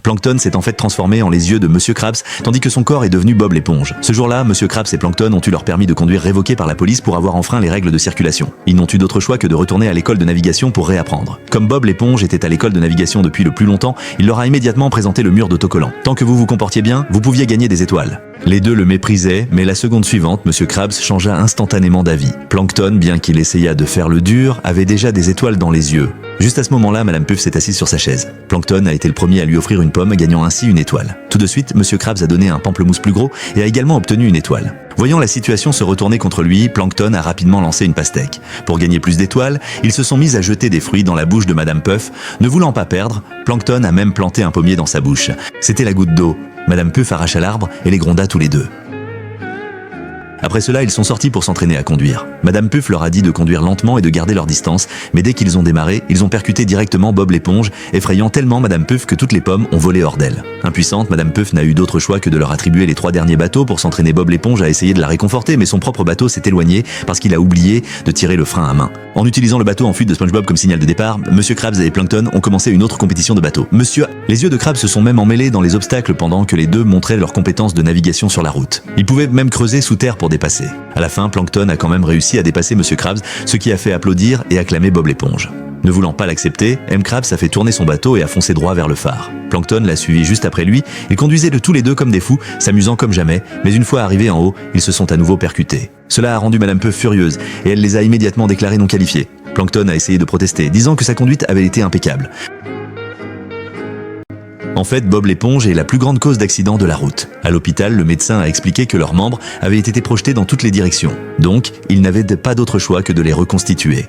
Plankton s'est en fait transformé en les yeux de Monsieur Krabs, tandis que son corps est devenu Bob l'éponge. Ce jour-là, Monsieur Krabs et Plankton ont eu leur permis de conduire révoqué par la police pour avoir enfreint les règles de circulation. Ils n'ont eu d'autre choix que de retourner à l'école de navigation pour réapprendre. Comme Bob l'éponge était à l'école de navigation depuis le plus longtemps, il leur a immédiatement présenté le mur d'autocollant. Tant que vous vous comportiez bien, vous pouviez gagner des étoiles. Les deux le méprisaient, mais la seconde suivante, Monsieur Krabs changea instantanément d'avis. Plankton, bien qu'il essaya de faire le dur, avait déjà des étoiles dans les yeux. Juste à ce moment-là, Madame Puff s'est assise sur sa chaise. Plankton a été le premier à lui offrir une pomme, gagnant ainsi une étoile. Tout de suite, Monsieur Krabs a donné un pamplemousse plus gros et a également obtenu une étoile. Voyant la situation se retourner contre lui, Plankton a rapidement lancé une pastèque. Pour gagner plus d'étoiles, ils se sont mis à jeter des fruits dans la bouche de Madame Puff. Ne voulant pas perdre, Plankton a même planté un pommier dans sa bouche. C'était la goutte d'eau. Madame Puff arracha l'arbre et les gronda tous les deux. Après cela, ils sont sortis pour s'entraîner à conduire. Madame Puff leur a dit de conduire lentement et de garder leur distance, mais dès qu'ils ont démarré, ils ont percuté directement Bob l'éponge, effrayant tellement Madame Puff que toutes les pommes ont volé hors d'elle. Impuissante, Madame Puff n'a eu d'autre choix que de leur attribuer les 3 derniers bateaux pour s'entraîner. Bob l'éponge a essayé de la réconforter, mais son propre bateau s'est éloigné parce qu'il a oublié de tirer le frein à main. En utilisant le bateau en fuite de SpongeBob comme signal de départ, Monsieur Krabs et Plankton ont commencé une autre compétition de bateaux. Les yeux de Krabs se sont même emmêlés dans les obstacles pendant que les deux montraient leurs compétences de navigation sur la route. Ils pouvaient même creuser sous terre pour dépasser. À la fin, Plankton a quand même réussi à dépasser Monsieur Krabs, ce qui a fait applaudir et acclamer Bob l'éponge. Ne voulant pas l'accepter, M. Krabs a fait tourner son bateau et a foncé droit vers le phare. Plankton l'a suivi juste après lui. Ils conduisaient de tous les deux comme des fous, s'amusant comme jamais, mais une fois arrivés en haut, ils se sont à nouveau percutés. Cela a rendu Madame Puff furieuse et elle les a immédiatement déclarés non qualifiés. Plankton a essayé de protester, disant que sa conduite avait été impeccable. En fait, Bob l'éponge est la plus grande cause d'accident de la route. À l'hôpital, le médecin a expliqué que leurs membres avaient été projetés dans toutes les directions. Donc, ils n'avaient pas d'autre choix que de les reconstituer.